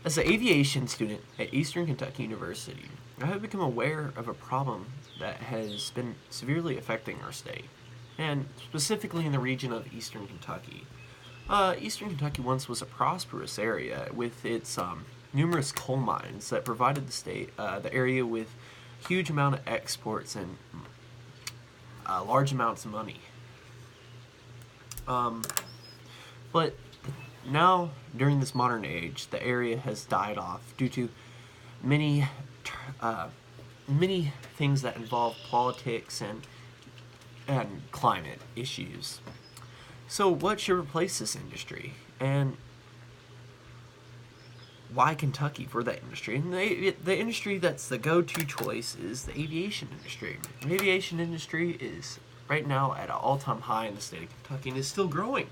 As an aviation student at Eastern Kentucky University, I have become aware of a problem that has been severely affecting our state, and specifically in the region of Eastern Kentucky. Eastern Kentucky once was a prosperous area with its numerous coal mines that provided the area with huge amount of exports and large amounts of money. Um, but now, during this modern age, the area has died off due to many, uh, many things that involve politics and climate issues. So, what should replace this industry, and why Kentucky for that industry? And the industry that's the go-to choice is the aviation industry. The aviation industry is right now at an all-time high in the state of Kentucky and is still growing.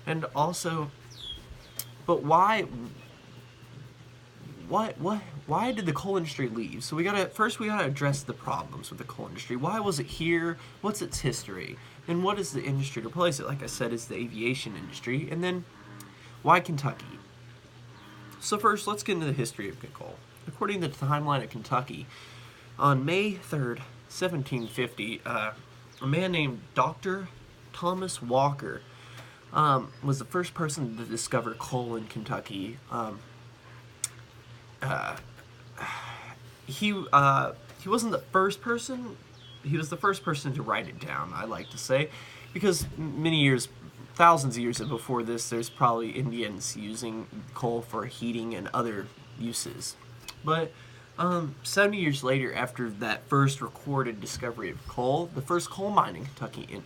And also, but why did the coal industry leave? So we gotta address the problems with the coal industry. Why was it here? What's its history? And what is the industry to replace it? Like I said, is the aviation industry. And then why Kentucky? So first, let's get into the history of coal. According to the timeline of Kentucky, on May 3rd, 1750, a man named Dr. Thomas Walker was the first person to discover coal in Kentucky. He wasn't the first person. He was the first person to write it down, I like to say, because thousands of years before this, there's probably Indians using coal for heating and other uses. But 70 years later, after that first recorded discovery of coal, the first coal mine in Kentucky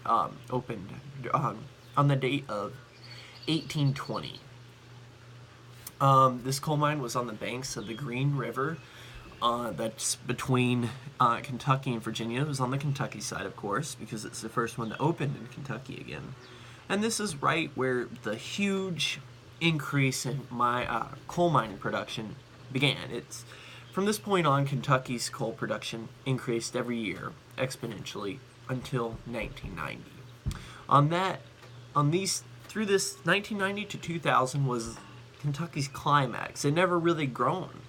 opened on the date of 1820. This coal mine was on the banks of the Green River. That's between Kentucky and Virginia. It was on the Kentucky side, of course, because it's the first one that opened in Kentucky again. And this is right where the huge increase in my coal mining production began. It's from this point on, Kentucky's coal production increased every year exponentially until 1990. On that, on these through this 1990 to 2000 was Kentucky's climax. It never really grown.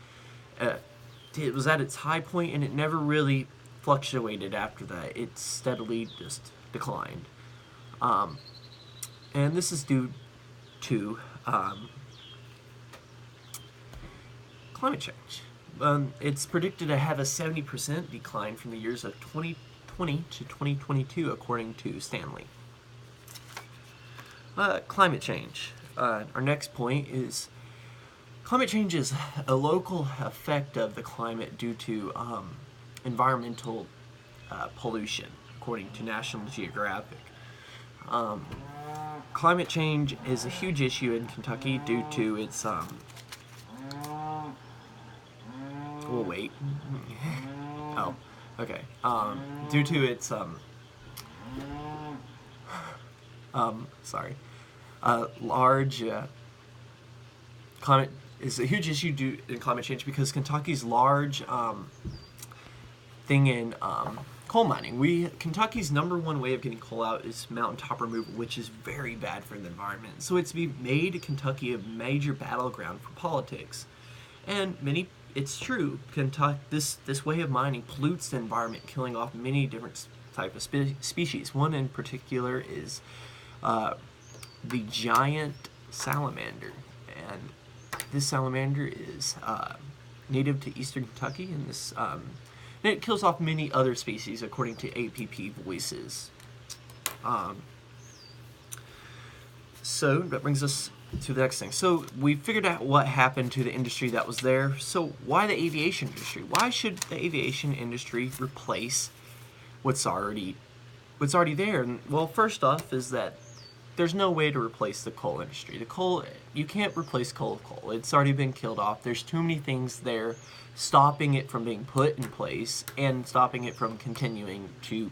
It was at its high point and it never really fluctuated after that. It steadily just declined. And this is due to climate change. It's predicted to have a 70% decline from the years of 2020 to 2022, according to Stanley. Climate change. Our next point is climate change is a local effect of the climate due to environmental pollution, according to National Geographic. Climate change is a huge issue in Kentucky due to its we'll wait. Oh, okay. Due to its sorry, large climate is a huge issue due in climate change because Kentucky's large thing in coal mining. Kentucky's number one way of getting coal out is mountaintop removal, which is very bad for the environment. So it's made Kentucky a major battleground for politics, and it's true. Kentucky, this way of mining pollutes the environment, killing off many different type of species. One in particular is the giant salamander, and this salamander is native to eastern Kentucky, and and it kills off many other species, according to APP Voices. So that brings us to the next thing. So we figured out what happened to the industry that was there. So why the aviation industry? Why should the aviation industry replace what's already there? And, well, first off is that there's no way to replace the coal industry. You can't replace coal with coal. It's already been killed off. There's too many things there stopping it from being put in place and stopping it from continuing to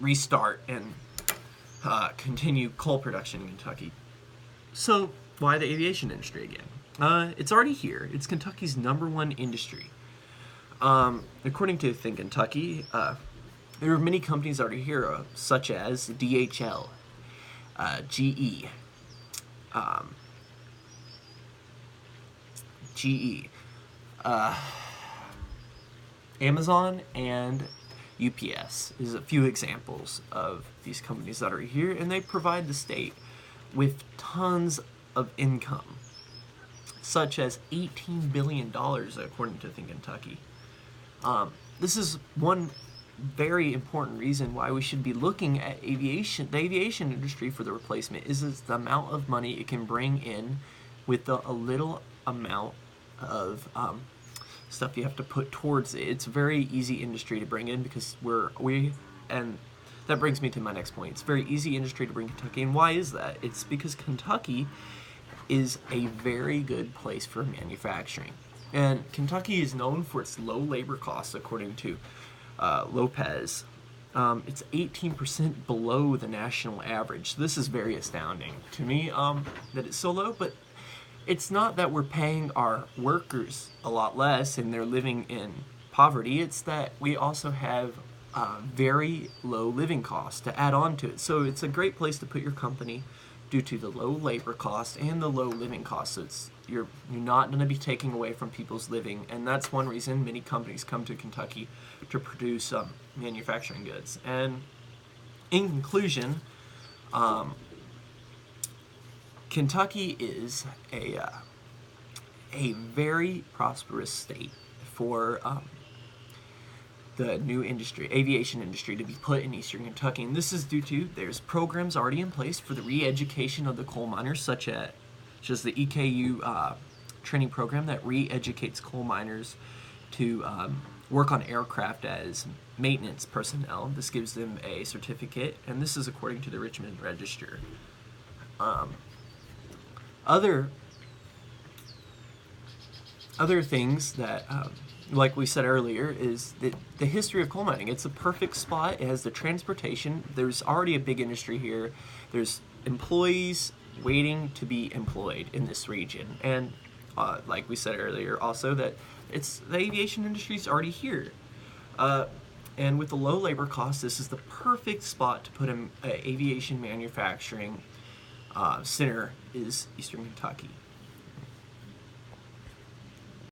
restart and continue coal production in Kentucky. So why the aviation industry again? It's already here. It's Kentucky's number one industry. According to Think Kentucky, there are many companies already here, such as DHL, GE, GE, Amazon, and UPS is a few examples of these companies that are here, and they provide the state with tons of income, such as $18 billion according to Think Kentucky. This is one very important reason why we should be looking at the aviation industry for the replacement is the amount of money it can bring in with a little amount of stuff you have to put towards it. It's a very easy industry to bring in because and that brings me to my next point. It's a very easy industry to bring Kentucky, and why is that? It's because Kentucky is a very good place for manufacturing. And Kentucky is known for its low labor costs, according to Lopez. It's 18% below the national average. This is very astounding to me that it's so low, but it's not that we're paying our workers a lot less and they're living in poverty. It's that we also have very low living costs to add on to it. So it's a great place to put your company due to the low labor cost and the low living costs. So you're not going to be taking away from people's living, and that's one reason many companies come to Kentucky to produce manufacturing goods. And in conclusion, Kentucky is a very prosperous state for the new industry, aviation industry, to be put in Eastern Kentucky. And this is due to there's programs already in place for the re-education of the coal miners, such as the EKU training program that re-educates coal miners to work on aircraft as maintenance personnel. This gives them a certificate, and this is according to the Richmond Register. Other things that, like we said earlier, is the history of coal mining. It's a perfect spot. It has the transportation. There's already a big industry here. There's employees waiting to be employed in this region. And like we said earlier, also that the aviation industry is already here. And with the low labor costs, this is the perfect spot to put an aviation manufacturing center is Eastern Kentucky.